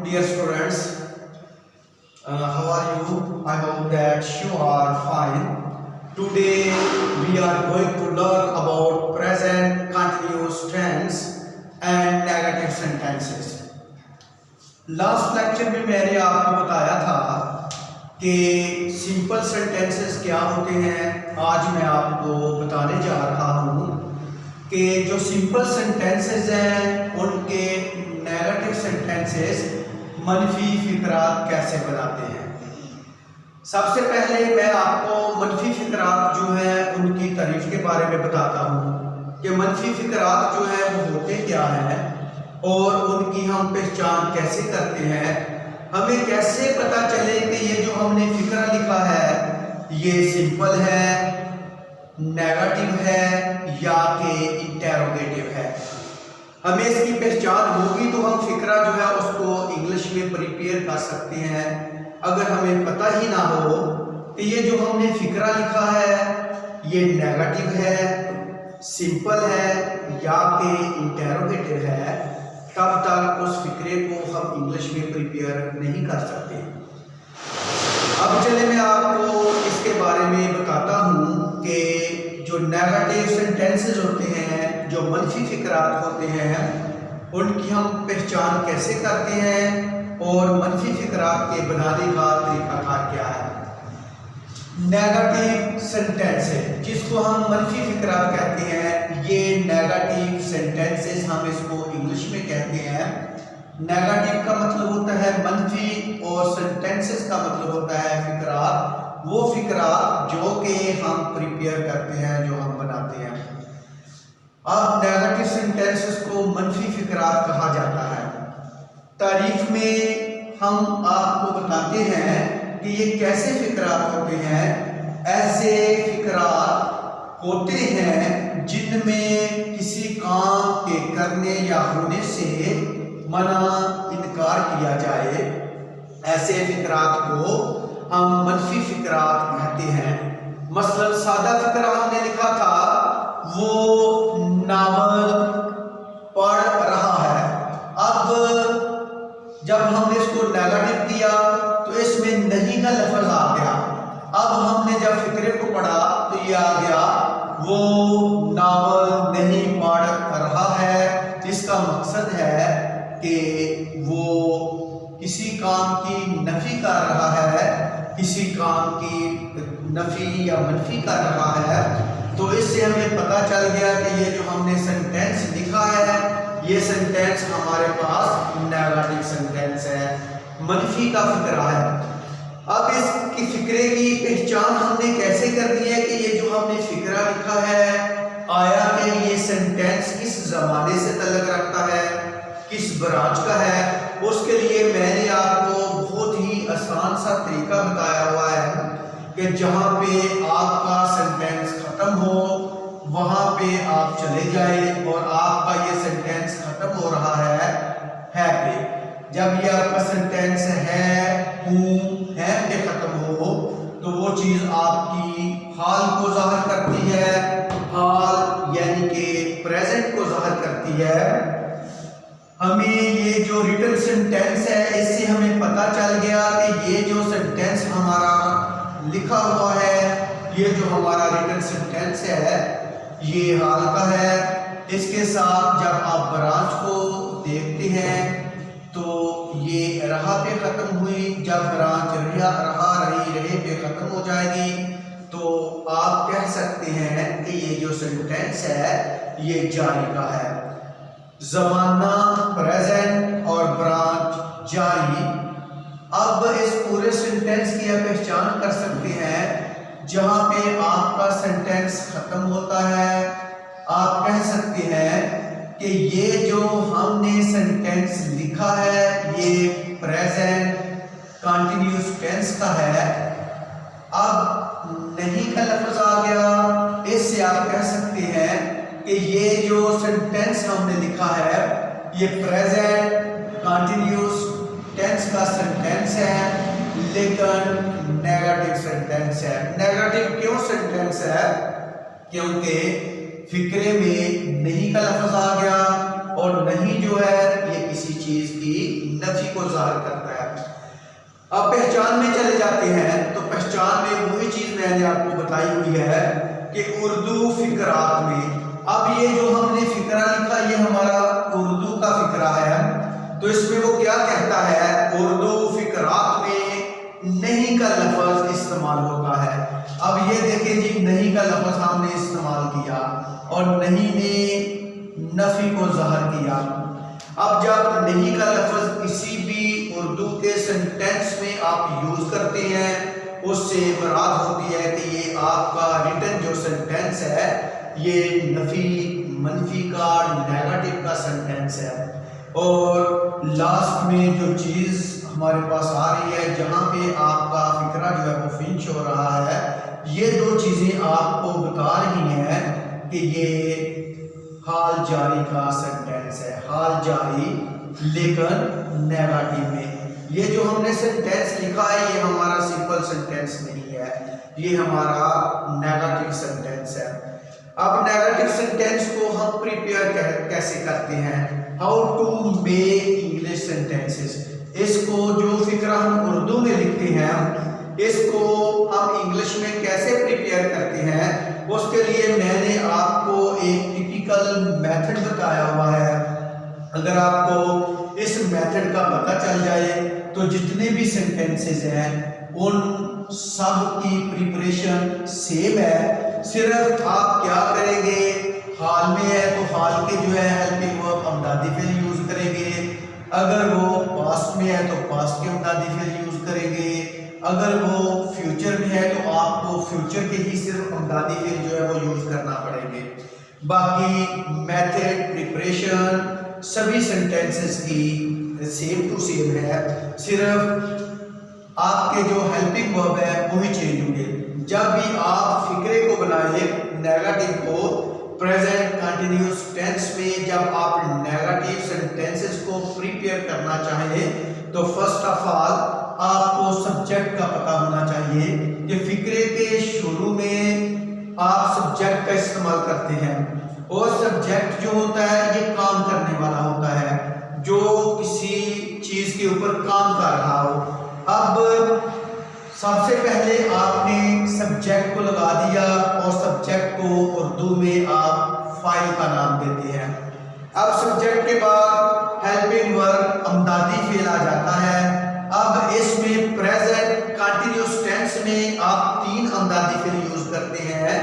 dear students. How are you? I hope that you are fine. Today we are going to learn about present continuous tense and negative sentences. Last lecture में मैंने आपको बताया था कि simple sentences क्या होते हैं. आज मैं आपको बताने जा रहा हूँ कि जो सिंपल सेंटेंसेस हैं उनके नेगेटिव सेंटेंसेस मनफी फिक्रात कैसे बनाते हैं. सबसे पहले मैं आपको मनफी फिक्रात जो है उनकी तारीफ के बारे में बताता हूँ कि मनफी फिक्रात जो है वो होते क्या हैं और उनकी हम पहचान कैसे करते हैं. हमें कैसे पता चले कि ये जो हमने फिक्रा लिखा है ये सिंपल है, नेगेटिव है या कि इंटेरोगेटिव है. हमें इसकी पहचान होगी तो हम फिक्रा जो है उसको इंग्लिश में प्रिपेयर कर सकते हैं. अगर हमें पता ही ना हो कि ये जो हमने फिक्रा लिखा है ये नेगेटिव है, सिंपल है या कि इंटेरोगेटिव है, तब तक उस फिक्रे को हम इंग्लिश में प्रिपेयर नहीं कर सकते. अब चले मैं आपको इसके बारे में बताता हूँ कि जो नेगेटिव सेंटेंसेस होते हैं, जो मनफी फिक्रात होते हैं, उनकी हम पहचान कैसे करते हैं और मनफी फिक्रात के बनाने का तरीकाकार क्या है. नेगेटिव सेंटेंस है जिसको हम मनफी फिक्रात कहते हैं. ये नेगेटिव सेंटेंसेस हम इसको इंग्लिश में कहते हैं. नेगेटिव का मतलब होता है मनफी और सेंटेंसेस का मतलब होता है फिक्रात. वो फिक्रात जो कि हम प्रिपेयर करते हैं, जो हम बनाते हैं. अब नेगेटिव सेंटेंसेस को मनफी फिक्रात कहा जाता है. तारीफ में हम आपको बताते हैं कि ये कैसे फिक्रात होते हैं. ऐसे फिक्रात होते हैं जिनमें किसी काम के करने या होने से मना इनकार किया जाए. ऐसे फिक्रात को हम मनफी फिक्रात कहते हैं. मसलन सादा फिक्रा हमने लिखा था, वो नावल पढ़ रहा है. अब जब हमने इसको नेगेटिव किया तो इसमें नहीं का लफ्ज आ गया. अब हमने जब फिक्रे को पढ़ा तो ये आ गया वो नावल नहीं पढ़ रहा है. इसका मकसद है कि वो किसी काम की नफी कर रहा है, किसी काम की नफी या मनफी कर रहा है. तो इससे हमें पता चल गया कि ये जो हमने सेंटेंस लिखा है ये सेंटेंस हमारे पास नेगेटिव सेंटेंस है, मनफी का फिक्रा है. अब इसकी फिक्रे की पहचान हमने कैसे करनी है कि ये जो हमने फिक्रा लिखा है आया कि ये सेंटेंस किस ज़माने से तल्लुक़ रखता है, किस ब्रांच का है. उसके लिए मैंने आपको बहुत ही आसान सा तरीका बताया हुआ है कि जहाँ पे आपका सेंटेंस ख़त्म हो वहाँ पे आप चले जाए और आपका ये सेंटेंस ख़त्म हो रहा है पे. जब ये आपका सेंटेंस है हूँ है पे ख़त्म हो तो वो चीज़ आपकी हाल को ज़ाहिर करती है. हाल यानी कि प्रेजेंट को ज़ाहिर करती है. हमें ये जो रिटन सेंटेंस है इससे हमें पता चल गया कि ये जो सेंटेंस हमारा लिखा हुआ है, ये जो हमारा रिटन सेंटेंस है ये हाल का है. इसके साथ जब आप ब्रांच को देखते हैं तो ये रहा पे ख़त्म हुई. जब ब्रांच रहा रहे पे ख़त्म हो जाएगी तो आप कह सकते हैं कि ये जो सेंटेंस है ये जारी का है. ज़माना प्रेजेंट और ब्रांच जारी. अब इस पूरे सेंटेंस की आप पहचान कर सकते हैं जहाँ पे आपका सेंटेंस ख़त्म होता है. आप कह सकते हैं कि ये जो हमने सेंटेंस लिखा है ये प्रेजेंट कंटिन्यूअस टेंस का है. अब नहीं का लफ्ज़ आ गया. इससे आप कह सकते हैं कि ये जो सेंटेंस हमने लिखा है ये प्रेजेंट कंटिन्यूअस टेंस का सेंटेंस है लेकिन नेगेटिव सेंटेंस है. नेगेटिव क्यों सेंटेंस है? क्योंकि फिक्रे में नहीं का लफ्ज़ आ गया اور نہیں جو ہے یہ کسی چیز کی نفی کو ظاہر کرتا ہے۔ اب پہچان میں چلے جاتے ہیں تو پہچان میں وہی چیز میں نے آپ کو بتائی ہوئی ہے کہ اردو فقرات میں، اب یہ جو ہم نے فقرہ لکھا یہ ہمارا اردو کا فقرہ ہے، تو اس میں وہ کیا کہتا ہے، اردو فقرات میں نہیں کا لفظ استعمال ہوتا ہے۔ اب یہ دیکھیں جی، نہیں کا لفظ ہم نے استعمال کیا اور نہیں نے نفی کو ظاہر کیا۔ اب جب نہیں کا لفظ کسی بھی اردو کے سینٹینس میں آپ یوز کرتے ہیں، اس سے مراد ہوتی ہے کہ یہ آپ کا ریٹن جو سینٹینس ہے یہ نفی، منفی کا، نیگیٹو کا سینٹینس ہے۔ اور لاسٹ میں جو چیز ہمارے پاس آ رہی ہے جہاں پہ آپ کا فقرہ جو ہے وہ فنش ہو رہا ہے، یہ دو چیزیں آپ کو بتا رہی ہیں کہ یہ حال جاری کا سینٹینس ہے، حال جاری لیکن نیگیٹو میں۔ یہ جو ہم نے سینٹینس لکھا ہے یہ ہمارا سمپل سینٹینس نہیں ہے، یہ ہمارا نیگیٹو سینٹینس ہے۔ اب نیگیٹو سینٹینس کو ہم پریپیئر کیسے کرتے ہیں، how to make English sentences, اس کو جو فقرہ ہم اردو میں لکھتے ہیں اس کو ہم انگلش میں کیسے پریپیئر کرتے ہیں، اس کے لیے میں نے آپ کو ایک ٹپیکل میتھڈ بتایا ہوا ہے۔ اگر آپ کو اس میتھڈ کا پتہ چل جائے تو جتنے بھی سینٹینسز ہیں ان سب کی پریپریشن سیم ہے، صرف آپ کیا کریں گے، حال میں ہے تو حال کے جو ہے ہیلپنگ ورب امدادی فعل یوز کریں گے، اگر وہ پاسٹ میں ہے تو پاسٹ کے امدادی فعل یوز کریں گے، اگر وہ فیوچر میں ہے تو آپ کو فیوچر کے ہی صرف امدادی فعل جو ہے وہ یوز کرنا پڑیں گے۔ باقی میتھڈ، پریپریشن سبھی سینٹینسز کی سیم ٹو سیم ہے، صرف آپ کے جو ہیلپنگ ورب ہے وہی چینج ہوں گے۔ جب بھی آپ فقرے کو بنائیں نیگیٹو کو پریزنٹ کنٹینیوس ٹینس میں، جب آپ نیگیٹو سینٹینسز کو پریپیئر کرنا چاہیں تو فرسٹ آف آل آپ کو سبجیکٹ کا پتہ ہونا چاہیے کہ فقرے کے شروع میں آپ سبجیکٹ کا استعمال کرتے ہیں، اور سبجیکٹ جو ہوتا ہے یہ کام کرنے والا ہوتا ہے، جو کسی چیز کے اوپر کام کر رہا ہو۔ اب سب سے پہلے آپ نے سبجیکٹ کو لگا دیا اور سبجیکٹ کو اردو میں آپ فاعل کا نام دیتے ہیں۔ اب سبجیکٹ کے بعد ہیلپنگ ورب امدادی فعل آ جاتا ہے۔ اب اس میں پریزنٹ کنٹینیوس ٹینس میں آپ تین امدادی فعل یوز کرتے ہیں،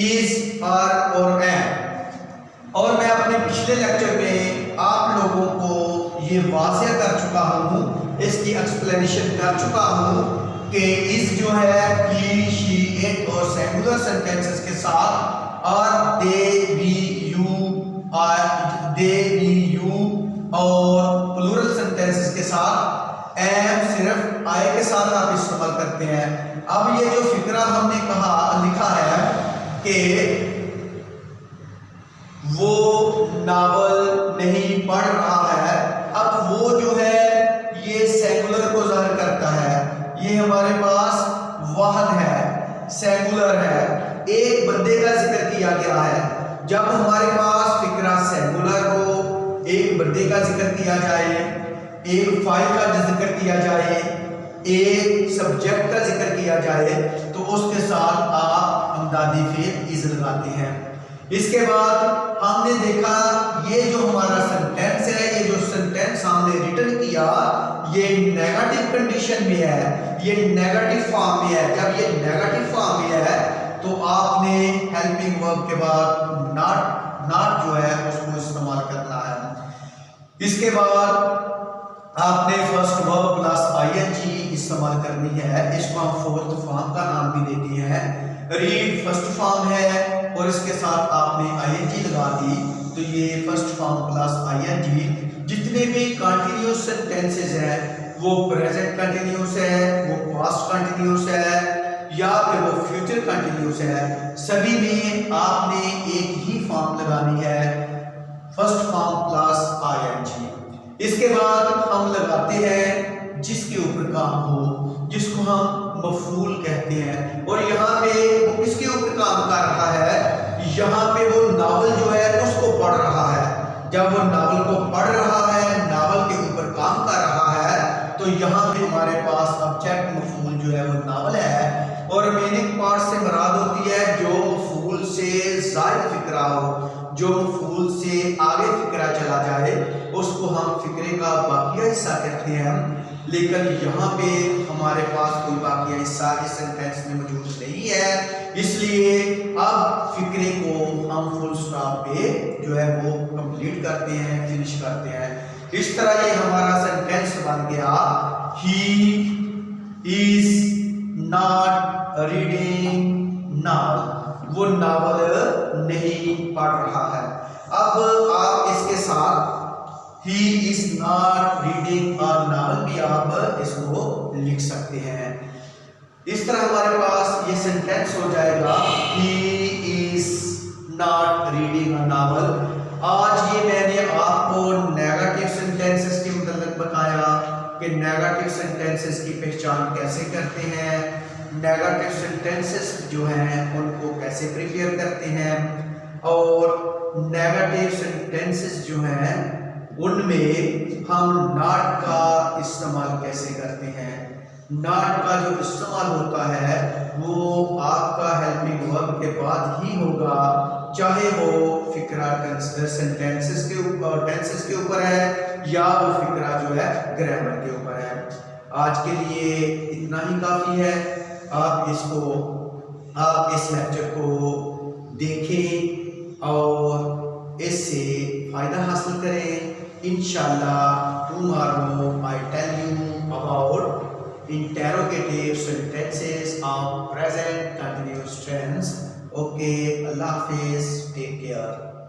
از، آر اور ایم، اور میں اپنے پچھلے لیکچر میں آپ لوگوں کو یہ واضح کر چکا ہوں، اس کی ایکسپلینیشن کر چکا ہوں کہ از جو ہے ہی، شی، اٹ اور سینگولر سینٹینسز کے ساتھ، اور دے، وی، یو اور پلورل سینٹینسز کے ساتھ ایم صرف آئے کے ساتھ آپ استعمال کرتے ہیں۔ اب یہ جو فقرہ ہم نے لکھا ہے کہ وہ ناول نہیں پڑھ رہا ہے، اب وہ جو ہے یہ سینگولر کو ظاہر کرتا ہے، یہ ہمارے پاس واحد ہے، سینگولر ہے، ایک بندے کا ذکر کیا گیا ہے۔ جب ہمارے پاس فقرہ سینگولر ہو، ایک بندے کا ذکر کیا جائے، ایک فاعل کا ذکر کیا جائے، ایک سبجیکٹ کا ذکر کیا جائے تو اس کے ساتھ آپ امدادی فعل از لگاتے ہیں۔ اس کے بعد ہم نے دیکھا یہ جو ہمارا سینٹینس ہے، یہ جو سینٹینس ہم نے ریٹن کیا یہ نیگیٹو کنڈیشن میں ہے، یہ نیگیٹو فارم میں ہے۔ جب یہ نیگیٹو فارم میں ہے تو آپ نے ہیلپنگ ورب کے بعد ناٹ جو ہے اس کو استعمال کرنا ہے۔ اس کے بعد آپ نے first verb plus I N G استعمال کرنی ہے، اس کو ہم فورتھ فارم کا نام بھی دیتے ہیں۔ ریڈ فرسٹ فارم ہے اور اس کے ساتھ آپ نے آئی این جی لگا دی تو یہ first form plus I N G. جتنے بھی کنٹینیوس سینٹینسز ہیں وہ پریزنٹ کنٹینیوس ہے، وہ پاسٹ کنٹینیوس ہے یا پھر وہ فیوچر کنٹینیوس ہے، سبھی میں آپ نے ایک ہی فارم لگانی ہے، first form plus I N G. اس کے بعد ہم لگاتے ہیں جس کے اوپر کام ہو، جس کو ہم مفعول کہتے ہیں، اور یہاں پہ وہ کس کے اوپر کام کر رہا ہے، یہاں پہ وہ ناول جو ہے اس کو پڑھ رہا ہے۔ جب وہ यहाँ पे हमारे पास ऑब्जेक्ट मफूल जो है वो नावल है, और रिमेनिंग पार्ट से मुराद होती है जो मफूल से ज़ायद फिक्रा हो, जो मफूल से आगे फिक्रा चला जाए उसको हम फिक्रे का बाकिया हिस्सा कहते हैं। लेकिन यहाँ पे हमारे पास कोई बाकिया हिस्सा इस सेंटेंस में मौजूद नहीं है, इसलिए अब फिक्रे को हम फुल स्टॉप पे जो है वो कंप्लीट करते हैं, फिनिश करते हैं। इस तरह ये हमारा सेंटेंस बन गया, he is not reading novel, वो नावल नहीं पढ़ रहा है। अब आप इसके साथ he is not reading a novel भी आप इसको लिख सकते हैं। इस तरह हमारे पास ये सेंटेंस हो जाएगा, he is not reading a novel. आज ये मैंने आपको नेगेटिव सेंटेंसेस के मतलब बताया कि नेगेटिव सेंटेंसेस की पहचान कैसे करते हैं, नेगेटिव सेंटेंसेस जो हैं उनको कैसे प्रिपेयर करते हैं, और नेगेटिव सेंटेंसेस जो हैं उनमें हम नॉट का इस्तेमाल कैसे करते हैं। नॉट का जो इस्तेमाल होता है वो आपका हेल्पिंग वर्ब के बाद ही होगा, चाहे वो फिक्रा सेंटेंसेस के ऊपर टेंसेस के ऊपर है या वो फिक्रा जो है ग्रामर के ऊपर है। आज के लिए इतना ही काफ़ी है। आप इस लेक्चर को देखें और इससे फ़ायदा हासिल करें। Inshallah, tomorrow I tell you about interrogative sentences of present continuous tense. Okay, Allah Hafiz, take care.